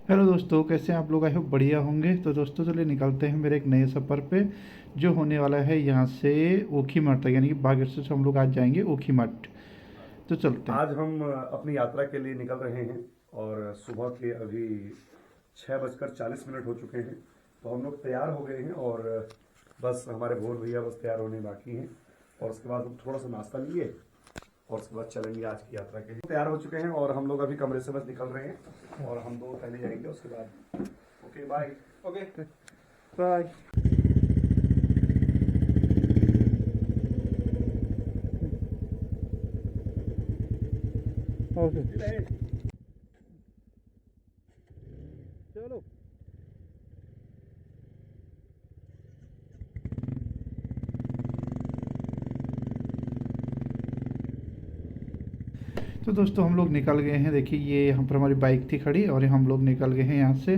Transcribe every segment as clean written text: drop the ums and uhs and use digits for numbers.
Hello दोस्तों, कैसे हैं आप लोग? आई होप बढ़िया होंगे। तो दोस्तों चलिए निकलते हैं मेरे एक नए सफ़र पे, जो होने वाला है यहाँ से ओखीमठ तक, यानी कि बागेश्वर से हम लोग आज जाएंगे ओखीमठ। तो चलते हैं। आज हम अपनी यात्रा के लिए निकल रहे हैं और सुबह के अभी 6:40 हो चुके हैं। तो हम लोग तैयार हो गए हैं और बस हमारे भोर भैया बस तैयार होने बाकी हैं। और उसके बाद हम थोड़ा सा नाश्ता लिए और उसके बाद चलेंगे आज की यात्रा के लिए। तैयार हो चुके हैं और हम लोग अभी कमरे से बस निकल रहे हैं और हम दो पहले जाएंगे उसके बाद। Okay bye. Okay bye. Okay चलो। तो दोस्तों हम लोग निकल गए हैं। देखिए ये यहाँ पर हमारी बाइक थी खड़ी और हम लोग निकल गए हैं यहाँ से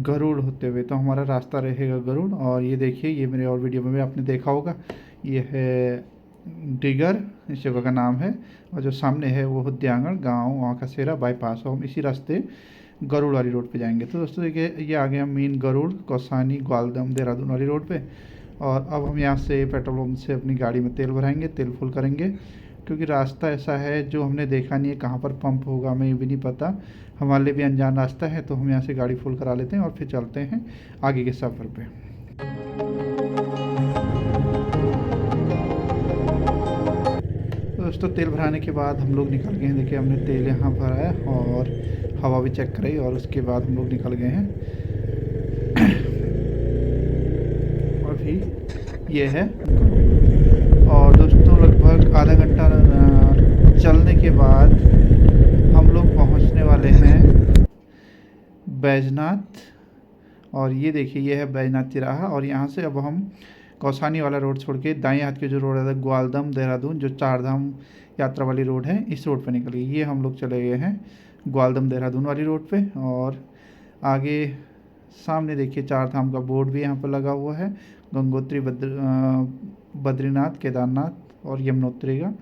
गरुड़ होते हुए। तो हमारा रास्ता रहेगा गरुड़। और ये देखिए, ये मेरे और वीडियो में भी आपने देखा होगा, ये है डिगर, इस जगह का नाम है। और जो सामने है वो हुद्यांगड़ गांव, वहाँ का सेरा बाईपास। और हम इसी रास्ते गरुड़ वाली रोड पे जाएंगे। तो दोस्तों देखिए, ये आ गया मेन गरुड़ कौसानी ग्वालदम देहरादून वाली रोड पे। और अब हम यहाँ से पेट्रोल पंप से अपनी गाड़ी में तेल भराएंगे, तेल फुल करेंगे, क्योंकि रास्ता ऐसा है जो हमने देखा नहीं है। कहाँ पर पंप होगा हमें ये भी नहीं पता, हमारे लिए भी अनजान रास्ता है। तो हम यहाँ से गाड़ी फुल करा लेते हैं और फिर चलते हैं आगे के सफ़र पे। तो दोस्तों तेल भराने के बाद हम लोग निकल गए हैं। देखिए हमने तेल यहाँ भराया और हवा भी चेक कराई और उसके बाद हम लोग निकल गए हैं। अभी ये है। और दोस्तों लगभग आधा घंटा चलने के बाद हम लोग पहुंचने वाले हैं बैजनाथ। और ये देखिए, ये है बैजनाथ तिराहा। और यहाँ से अब हम कौसानी वाला रोड छोड़ के दाएं हाथ की जो रोड है ग्वालदम देहरादून, जो चार धाम यात्रा वाली रोड है, इस रोड पे निकल गई। ये हम लोग चले गए हैं ग्वालदम देहरादून वाली रोड पे। और आगे सामने देखिए चार धाम का बोर्ड भी यहाँ पर लगा हुआ है, गंगोत्री बद्रीनाथ केदारनाथ और यमुनोत्री का।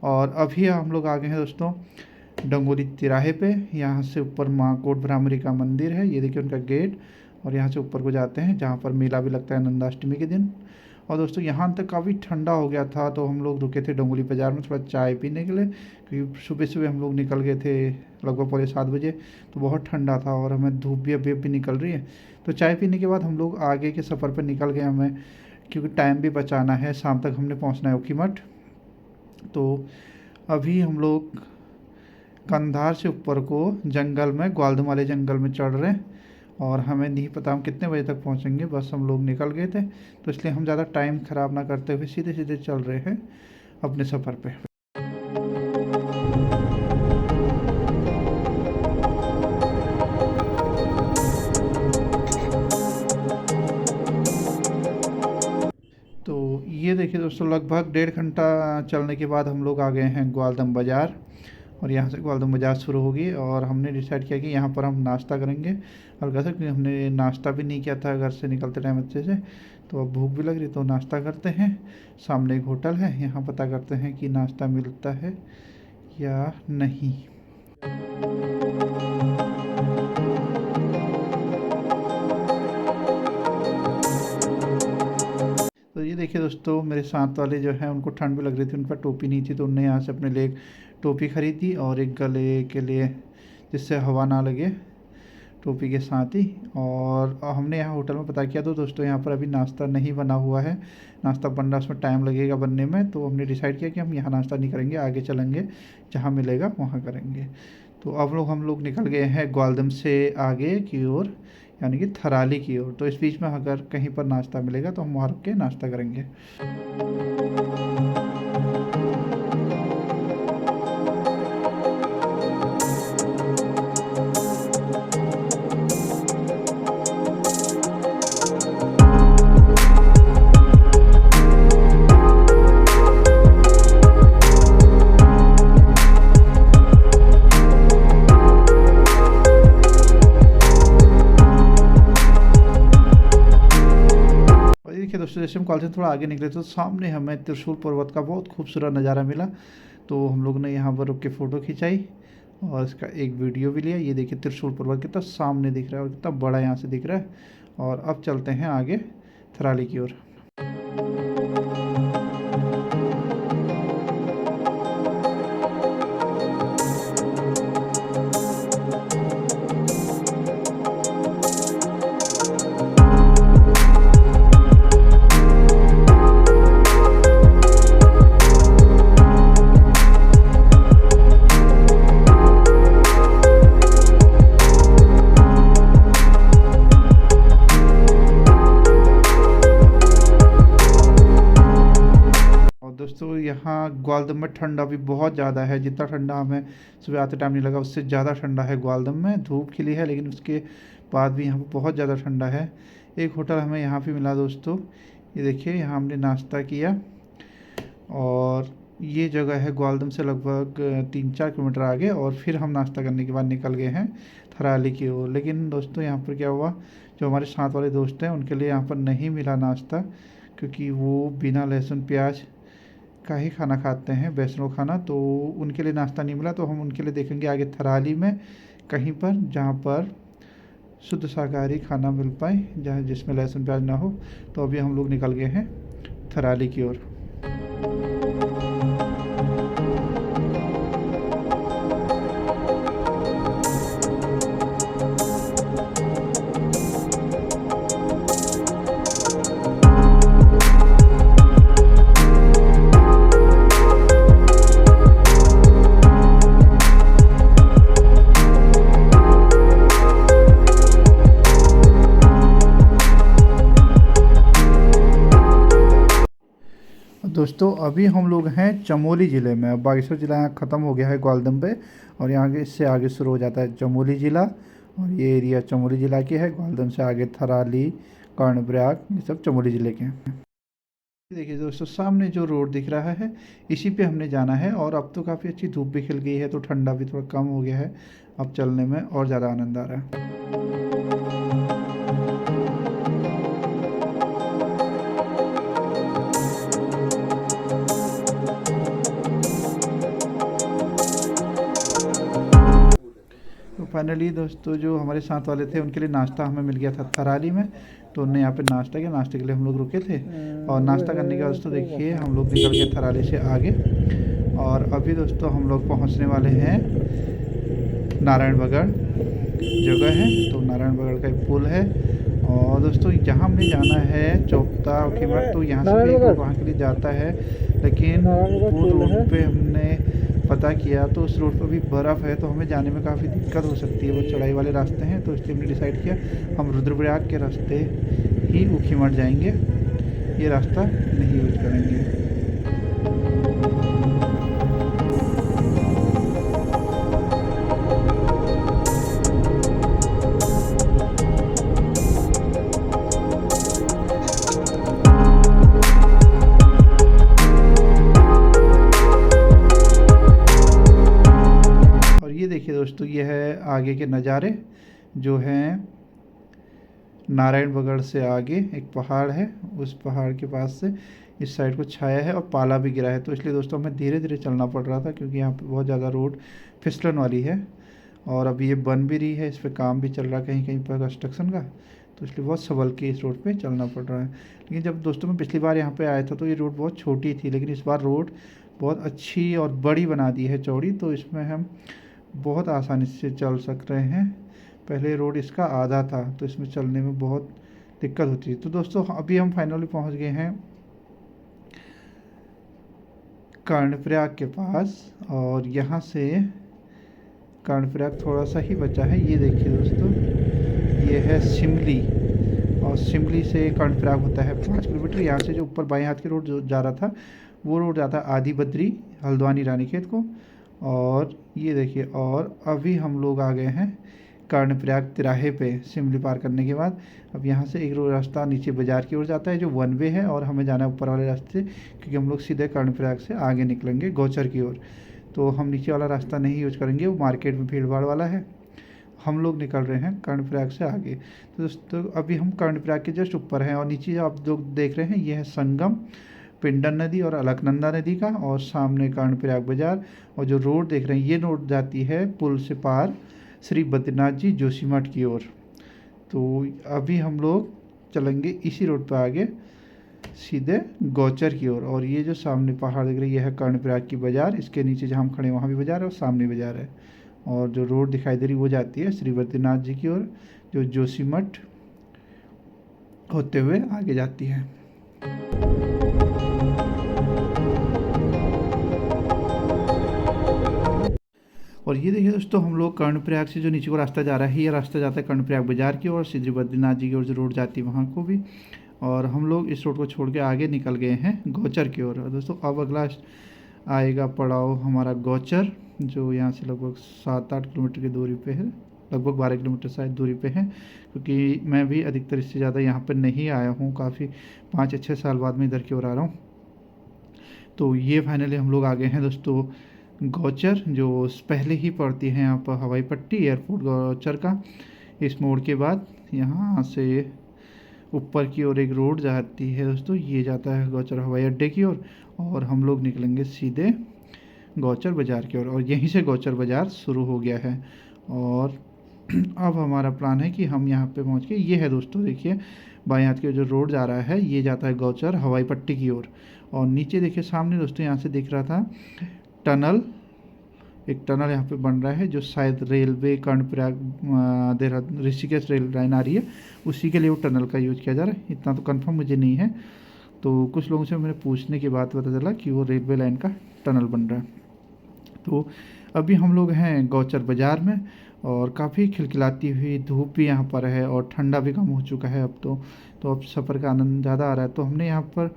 और अभी हम लोग आ गए हैं दोस्तों डंगोरी तिराहे पे। यहाँ से ऊपर माँ कोट भ्रामरी का मंदिर है, ये देखिए उनका गेट। और यहाँ से ऊपर को जाते हैं जहाँ पर मेला भी लगता है नंदाष्टमी के दिन। और दोस्तों यहाँ तक काफ़ी ठंडा हो गया था, तो हम लोग रुके थे डंगोली बाज़ार में थोड़ा चाय पीने के लिए, क्योंकि सुबह सुबह हम लोग निकल गए थे लगभग 6:45 तो बहुत ठंडा था और हमें धूप भी अभी निकल रही है। तो चाय पीने के बाद हम लोग आगे के सफ़र पर निकल गए हमें, क्योंकि टाइम भी बचाना है, शाम तक हमने पहुँचना है ओखीमठ। तो अभी हम लोग कंधार से ऊपर को जंगल में, ग्वालदम वाले जंगल में चढ़ रहे हैं। और हमें नहीं पता हम कितने बजे तक पहुंचेंगे, बस हम लोग निकल गए थे, तो इसलिए हम ज़्यादा टाइम ख़राब ना करते हुए सीधे सीधे चल रहे हैं अपने सफ़र पे। तो ये देखिए दोस्तों, लगभग 1.5 घंटा चलने के बाद हम लोग आ गए हैं ग्वालदम बाज़ार। और यहाँ से ग्वालदम बाज़ार शुरू होगी और हमने डिसाइड किया कि यहाँ पर हम नाश्ता करेंगे। और घर से हमने नाश्ता भी नहीं किया था घर से निकलते टाइम अच्छे से, तो अब भूख भी लग रही, तो नाश्ता करते हैं। सामने एक होटल है, यहाँ पता करते हैं कि नाश्ता मिलता है या नहीं। तो ये देखिए दोस्तों, मेरे साथ वाले जो हैं उनको ठंड भी लग रही थी, उन पर टोपी नहीं थी, तो उनने यहाँ से अपने लिए एक टोपी खरीदी और एक गले के लिए, जिससे हवा ना लगे टोपी के साथ ही। और हमने यहाँ होटल में पता किया, तो दोस्तों यहाँ पर अभी नाश्ता नहीं बना हुआ है, नाश्ता बन रहा, उसमें टाइम लगेगा बनने में। तो हमने डिसाइड किया कि हम यहाँ नाश्ता नहीं करेंगे, आगे चलेंगे जहाँ मिलेगा वहाँ करेंगे। तो अब हम लोग निकल गए हैं ग्वालदम से आगे की ओर, यानी कि थराली की ओर। तो इस बीच में अगर कहीं पर नाश्ता मिलेगा तो हम वहाँ रुक के नाश्ता करेंगे। देखिए दोस्तों, जैसे हम कॉलेज से थोड़ा आगे निकले तो सामने हमें त्रिशूल पर्वत का बहुत खूबसूरत नज़ारा मिला। तो हम लोग ने यहाँ पर रुक के फ़ोटो खिंचाई और इसका एक वीडियो भी लिया। ये देखिए त्रिशूल पर्वत कितना सामने दिख रहा है और कितना बड़ा यहाँ से दिख रहा है। और अब चलते हैं आगे थराली की ओर। दोस्तों यहाँ ग्वालदम में ठंडा भी बहुत ज़्यादा है। जितना ठंडा हमें सुबह आते टाइम नहीं लगा, उससे ज़्यादा ठंडा है ग्वालदम में। धूप खिली है लेकिन उसके बाद भी यहाँ पर बहुत ज़्यादा ठंडा है। एक होटल हमें यहाँ पे मिला दोस्तों। ये देखिए यहाँ हमने नाश्ता किया और ये जगह है ग्वालदम से लगभग 3-4 किलोमीटर आगे। और फिर हम नाश्ता करने के बाद निकल गए हैं थराली की ओर। लेकिन दोस्तों यहाँ पर क्या हुआ, जो हमारे साथ वाले दोस्त हैं उनके लिए यहाँ पर नहीं मिला नाश्ता, क्योंकि वो बिना लहसुन प्याज का ही खाना खाते हैं, वैष्णव खाना। तो उनके लिए नाश्ता नहीं मिला। तो हम उनके लिए देखेंगे आगे थराली में कहीं पर जहाँ पर शुद्ध शाकाहारी खाना मिल पाए, जहाँ जिसमें लहसुन प्याज ना हो। तो अभी हम लोग निकल गए हैं थराली की ओर। दोस्तों अभी हम लोग हैं चमोली ज़िले में। बागेश्वर ज़िला यहाँ ख़त्म हो गया है ग्वालदम पे, और यहाँ के इससे आगे शुरू हो जाता है चमोली ज़िला। और ये एरिया चमोली ज़िला के है। ग्वालदम से आगे थराली, कर्णप्रयाग, ये सब चमोली ज़िले के हैं। देखिए दोस्तों सामने जो रोड दिख रहा है इसी पे हमने जाना है। और अब तो काफ़ी अच्छी धूप भी खिल गई है, तो ठंडा भी थोड़ा कम हो गया है। अब चलने में और ज़्यादा आनंद आ रहा है। फाइनली दोस्तों जो हमारे साथ वाले थे उनके लिए नाश्ता हमें मिल गया था थराली में। तो उन्होंने यहाँ पे नाश्ता किया। नाश्ते के लिए हम लोग रुके थे और नाश्ता करने के बाद दोस्तों देखिए हम लोग निकल गए थराली से आगे। और अभी दोस्तों हम लोग पहुँचने वाले हैं नारायणबगड़ जगह है। तो नारायणबगड़ का एक पुल है। और दोस्तों जहाँ हमने जाना है चौपता खिमर, तो यहाँ से भी एक रोड वहाँ के लिए जाता है। लेकिन वो रोड पे हमने पता किया तो उस रोड पर भी बर्फ़ है, तो हमें जाने में काफ़ी दिक्कत हो सकती है। वो चढ़ाई वाले रास्ते हैं, तो इसलिए हमने डिसाइड किया हम रुद्रप्रयाग के रास्ते ही ऊखीमठ जाएंगे। ये रास्ता नहीं यूज करेंगे। देखिए दोस्तों ये है आगे के नज़ारे जो हैं नारायणबगड़ से आगे एक पहाड़ है, उस पहाड़ के पास से इस साइड को छाया है और पाला भी गिरा है। तो इसलिए दोस्तों हमें धीरे धीरे चलना पड़ रहा था, क्योंकि यहाँ पे बहुत ज़्यादा रोड फिसलन वाली है। और अभी ये बन भी रही है, इस पर काम भी चल रहा है कहीं कहीं पर कंस्ट्रक्शन का। तो इसलिए बहुत संभल के इस रोड पे चलना पड़ रहा है। लेकिन जब दोस्तों मैं पिछली बार यहाँ पे आया था तो ये रोड बहुत छोटी थी, लेकिन इस बार रोड बहुत अच्छी और बड़ी बना दी है, चौड़ी। तो इसमें हम बहुत आसानी से चल सक रहे हैं। पहले रोड इसका आधा था, तो इसमें चलने में बहुत दिक्कत होती है। तो दोस्तों अभी हम फाइनली पहुंच गए हैं कर्णप्रयाग के पास। और यहाँ से कर्णप्रयाग थोड़ा सा ही बचा है। ये देखिए दोस्तों ये है शिमली, और शिमली से कर्णप्रयाग होता है 5 किलोमीटर। यहाँ से जो ऊपर बाएं हाथ की रोड जो जा रहा था वो रोड जाता है आदि बद्री, हल्द्वानी, रानीखेत को। और ये देखिए, और अभी हम लोग आ गए हैं कर्णप्रयाग तिराहे पे शिमली पार करने के बाद। अब यहाँ से एक रास्ता नीचे बाज़ार की ओर जाता है जो 1 वे है, और हमें जाना है ऊपर वाले रास्ते, क्योंकि हम लोग सीधे कर्णप्रयाग से आगे निकलेंगे गौचर की ओर। तो हम नीचे वाला रास्ता नहीं यूज करेंगे, वो मार्केट में भीड़ भाड़ वाला है। हम लोग निकल रहे हैं कर्णप्रयाग से आगे। तो दोस्तों अभी हम कर्णप्रयाग के जस्ट ऊपर हैं, और नीचे आप लोग देख रहे हैं ये है संगम पिंडन नदी और अलकनंदा नदी का, और सामने कर्णप्रयाग बाजार। और जो रोड देख रहे हैं ये रोड जाती है पुल से पार श्री बद्रीनाथ जी जोशीमठ की ओर। तो अभी हम लोग चलेंगे इसी रोड पर आगे सीधे गौचर की ओर। और ये जो सामने पहाड़ दिख रही है, यह है कर्णप्रयाग की बाज़ार। इसके नीचे जहाँ हम खड़े हैं वहाँ भी बाज़ार है और सामने बाज़ार है। और जो रोड दिखाई दे रही वो जाती है श्री बद्रीनाथ जी की ओर, जो जोशीमठ होते हुए आगे जाती है। और ये देखिए दोस्तों, हम लोग कर्णप्रयाग से जो नीचे को रास्ता जा रहा है, ये रास्ता जाता है कर्णप्रयाग बाजार की ओर, श्री बद्रीनाथ जी की ओर जो रोड जाती है वहाँ को भी। और हम लोग इस रोड को छोड़ के आगे निकल गए हैं गौचर की ओर। दोस्तों अब अगला आएगा पड़ाव हमारा गौचर, जो यहाँ से लगभग 7-8 किलोमीटर की दूरी पे है, लगभग 12 किलोमीटर शायद दूरी पे है। क्योंकि मैं भी अधिकतर इससे ज़्यादा यहाँ पर नहीं आया हूँ, काफ़ी 5 या 6 साल बाद में इधर की ओर आ रहा हूँ। तो ये फाइनली हम लोग आ गए हैं दोस्तों गौचर, जो पहले ही पड़ती है यहाँ पर हवाई पट्टी एयरपोर्ट गौचर का। इस मोड़ के बाद यहाँ से ऊपर की ओर एक रोड जाती है दोस्तों, ये जाता है गौचर हवाई अड्डे की ओर। और हम लोग निकलेंगे सीधे गौचर बाज़ार की ओर, और यहीं से गौचर बाज़ार शुरू हो गया है। और अब हमारा प्लान है कि हम यहाँ पे पहुँच के, ये है दोस्तों देखिए बाएं हाथ की जो रोड जा रहा है ये जाता है गौचर हवाई पट्टी की ओर। और नीचे देखिए सामने दोस्तों यहाँ से दिख रहा था टनल, एक टनल यहाँ पे बन रहा है जो शायद railway Karnaprayag Dehradun Rishikesh rail line आ रही है, उसी के लिए वो टनल का यूज़ किया जा रहा है। इतना तो कंफर्म मुझे नहीं है, तो कुछ लोगों से मैंने पूछने के बाद पता चला कि वो रेलवे लाइन का टनल बन रहा है। तो अभी हम लोग हैं गौचर बाज़ार में, और काफ़ी खिलखिलाती हुई धूप भी यहाँ पर है और ठंडा भी कम हो चुका है अब तो अब सफ़र का आनंद ज़्यादा आ रहा है। तो हमने यहाँ पर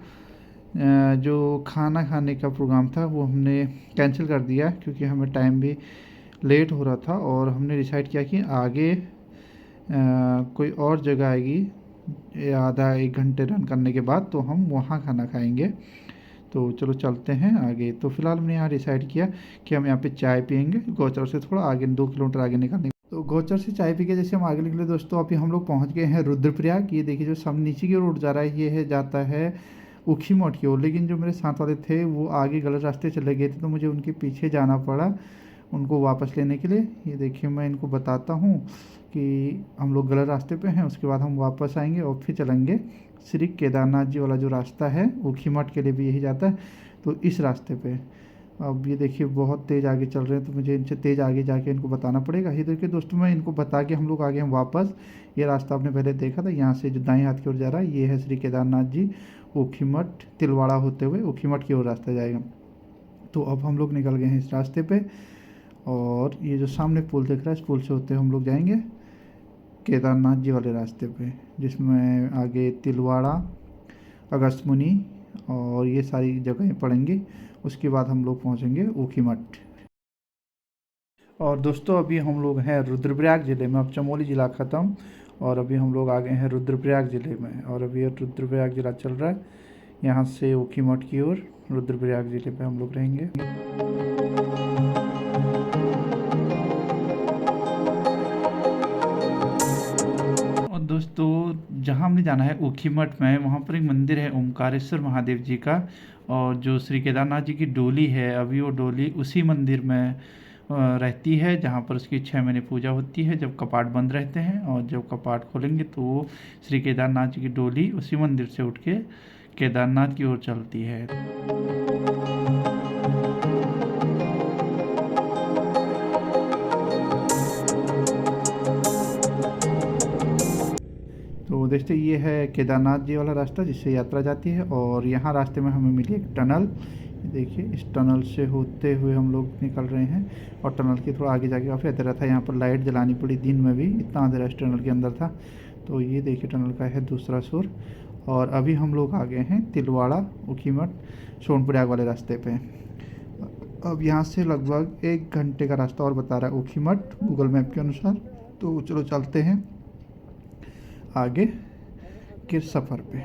जो खाना खाने का प्रोग्राम था वो हमने कैंसिल कर दिया, क्योंकि हमें टाइम भी लेट हो रहा था। और हमने डिसाइड किया कि आगे कोई और जगह आएगी आधा 1 घंटे रन करने के बाद, तो हम वहाँ खाना खाएंगे। तो चलो चलते हैं आगे। तो फिलहाल हमने यहाँ डिसाइड किया कि हम यहाँ पे चाय पियेंगे गौचर से थोड़ा आगे 2 किलोमीटर आगे निकलने। तो गौचर से चाय पी के जैसे हम आगे निकले दोस्तों, अभी हम लोग पहुँच गए हैं रुद्रप्रयाग। ये देखिए जो सामने नीचे की रोड जा रहा है ये है जाता है ऊखीमठ की ओर। लेकिन जो मेरे साथ वाले थे वो आगे गलत रास्ते चले गए थे, तो मुझे उनके पीछे जाना पड़ा उनको वापस लेने के लिए। ये देखिए मैं इनको बताता हूँ कि हम लोग गलत रास्ते पे हैं, उसके बाद हम वापस आएंगे और फिर चलेंगे श्री केदारनाथ जी वाला जो रास्ता है ऊखीमठ के लिए भी यही जाता है, तो इस रास्ते पे। अब ये देखिए बहुत तेज़ आगे चल रहे हैं, तो मुझे इनसे तेज़ आगे जाके इनको बताना पड़ेगा। ये देखिए दोस्तों मैं इनको बता के हम लोग आगे हम वापस, ये रास्ता आपने पहले देखा था, यहाँ से जो दाएं हाथ की ओर जा रहा है ये है श्री केदारनाथ जी ऊखीमठ तिलवाड़ा होते हुए ऊखीमठ की ओर रास्ता जाएगा। तो अब हम लोग निकल गए हैं इस रास्ते पे, और ये जो सामने पुल दिख रहा है इस पुल से होते हम लोग जाएंगे केदारनाथ जी वाले रास्ते पे, जिसमें आगे तिलवाड़ा, अगस्त्यमुनि और ये सारी जगहें पड़ेंगी। उसके बाद हम लोग पहुंचेंगे ऊखीमठ। और दोस्तों अभी हम लोग हैं रुद्रप्रयाग ज़िले में, अब चमोली ज़िला ख़त्म और अभी हम लोग आ गए हैं रुद्रप्रयाग ज़िले में। और अभी रुद्रप्रयाग ज़िला चल रहा है, यहाँ से ऊखीमठ की ओर रुद्रप्रयाग ज़िले पे हम लोग रहेंगे। और दोस्तों जहाँ हमने जाना है ऊखीमठ में, वहाँ पर एक मंदिर है ओमकारेश्वर महादेव जी का, और जो श्री केदारनाथ जी की डोली है अभी वो डोली उसी मंदिर में रहती है, जहाँ पर उसकी 6 महीने पूजा होती है जब कपाट बंद रहते हैं। और जब कपाट खोलेंगे तो श्री केदारनाथ जी की डोली उसी मंदिर से उठ के केदारनाथ की ओर चलती है। तो देखते ये है केदारनाथ जी वाला रास्ता जिससे यात्रा जाती है। और यहाँ रास्ते में हमें मिली एक टनल, देखिए इस टनल से होते हुए हम लोग निकल रहे हैं। और टनल के थोड़ा आगे जाके काफ़ी अंधेरा था, यहाँ पर लाइट जलानी पड़ी दिन में भी, इतना अंधेरा इस टनल के अंदर था। तो ये देखिए टनल का है दूसरा सुर। और अभी हम लोग आ गए हैं तिलवाड़ा ऊखीमठ सोनप्रयाग वाले रास्ते पे। अब यहाँ से लगभग 1 घंटे का रास्ता और बता रहा है ऊखीमठ गूगल मैप के अनुसार। तो चलो चलते हैं आगे के सफ़र पे।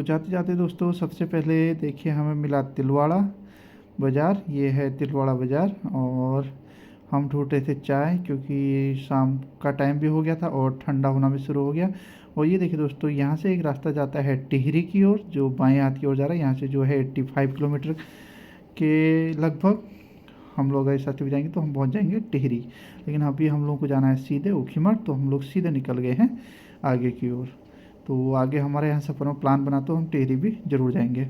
जाते जाते दोस्तों सबसे पहले देखिए हमें मिला तिलवाड़ा बाज़ार। ये है तिलवाड़ा बाज़ार और हम ढूंढ रहे थे चाय, क्योंकि शाम का टाइम भी हो गया था और ठंडा होना भी शुरू हो गया। और ये देखिए दोस्तों यहाँ से एक रास्ता जाता है टिहरी की ओर, जो बाएं हाथ की ओर जा रहा है। यहाँ से जो है 85 किलोमीटर के लगभग हम लोग ऐसे भी जाएंगे तो हम पहुँच जाएंगे टिहरी। लेकिन अभी हम लोग को जाना है सीधे ऊखीमठ, तो हम लोग सीधे निकल गए हैं आगे की ओर। तो आगे हमारे यहाँ सफ़र में प्लान बना तो हम टिहरी भी ज़रूर जाएंगे।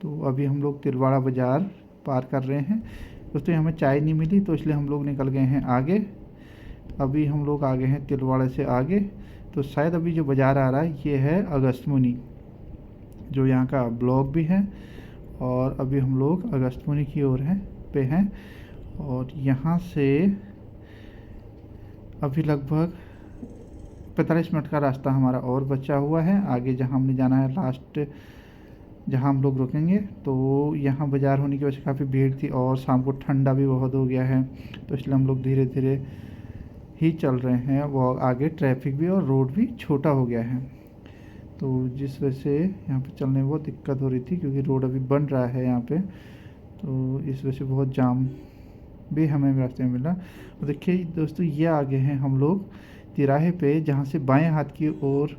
तो अभी हम लोग तिलवाड़ा बाज़ार पार कर रहे हैं दोस्तों। हमें चाय नहीं मिली तो इसलिए हम लोग निकल गए हैं आगे। अभी हम लोग आगे हैं तिलवाड़े से आगे। तो शायद अभी जो बाज़ार आ रहा है ये है अगस्त्यमुनि, जो यहाँ का ब्लॉक भी है। और अभी हम लोग अगस्त्यमुनि की ओर हैं और यहाँ से अभी लगभग 45 मिनट का रास्ता हमारा और बचा हुआ है आगे, जहाँ हमने जाना है लास्ट, जहाँ हम लोग रुकेंगे। तो यहाँ बाज़ार होने की वजह से काफ़ी भीड़ थी और शाम को ठंडा भी बहुत हो गया है, तो इसलिए हम लोग धीरे धीरे ही चल रहे हैं। वो आगे ट्रैफिक भी और रोड भी छोटा हो गया है, तो जिस वजह से यहाँ पे चलने में बहुत दिक्कत हो रही थी, क्योंकि रोड अभी बन रहा है यहाँ पे, तो इस वजह से बहुत जाम भी हमें रास्ते में मिला। और देखिए दोस्तों ये आगे हैं हम लोग तिराहे पे, जहाँ से बाएं हाथ की ओर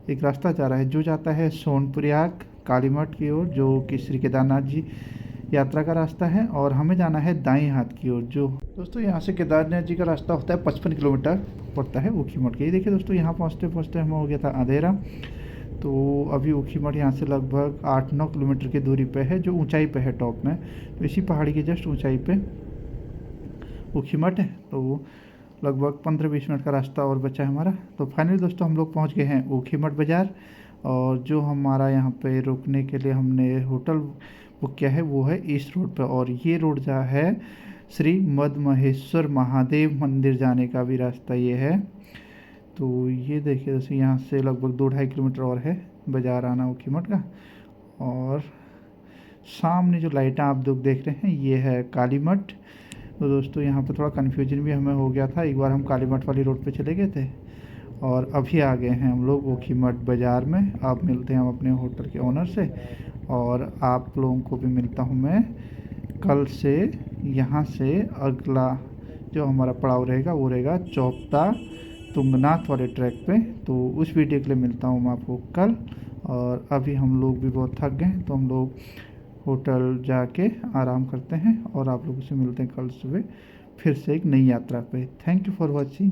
एक रास्ता जा रहा है जो जाता है सोनप्रयाग कालीमठ की ओर, जो कि श्री केदारनाथ जी यात्रा का रास्ता है। और हमें जाना है दाएं हाथ की ओर, जो दोस्तों यहाँ से केदारनाथ जी का रास्ता होता है 55 किलोमीटर पड़ता है ऊखीमठ के। ये देखिए दोस्तों यहाँ पहुँचते पहुँचते हमें हो गया था अंधेरा। तो अभी ऊखीमठ यहाँ से लगभग 8-9 किलोमीटर की दूरी पे है, जो ऊंचाई पे है टॉप में। तो इसी पहाड़ी की जस्ट ऊंचाई पे ऊखीमठ है। तो लगभग 15-20 मिनट का रास्ता और बचा है हमारा। तो फाइनली दोस्तों हम लोग पहुँच गए हैं ऊखीमठ बाज़ार। और जो हमारा यहाँ पे रुकने के लिए हमने होटल बुक किया है वो है ईस्ट रोड पे, और ये रोड जा है श्री मद्महेश्वर महादेव मंदिर जाने का भी रास्ता ये है। तो ये देखिए दोस्तों यहाँ से लगभग 2-2.5 किलोमीटर और है बाज़ार आना ऊखीमठ का। और सामने जो लाइटें आप लोग देख रहे हैं ये है कालीमठ। तो दोस्तों यहाँ पर थोड़ा कन्फ्यूजन भी हमें हो गया था, एक बार हम कालीमठ वाली रोड पे चले गए थे और अभी आ गए हैं हम लोग ऊखीमठ बाज़ार में। आप मिलते हैं हम अपने होटल के ओनर से, और आप लोगों को भी मिलता हूँ मैं कल से। यहाँ से अगला जो हमारा पड़ाव रहेगा वो रहेगा चौपता तुंगनाथ वाले ट्रैक पे। तो उस वीडियो के लिए मिलता हूँ मैं आपको कल। और अभी हम लोग भी बहुत थक गए हैं, तो हम लोग होटल जाके आराम करते हैं और आप लोगों से मिलते हैं कल सुबह फिर से एक नई यात्रा पे। Thank you for watching.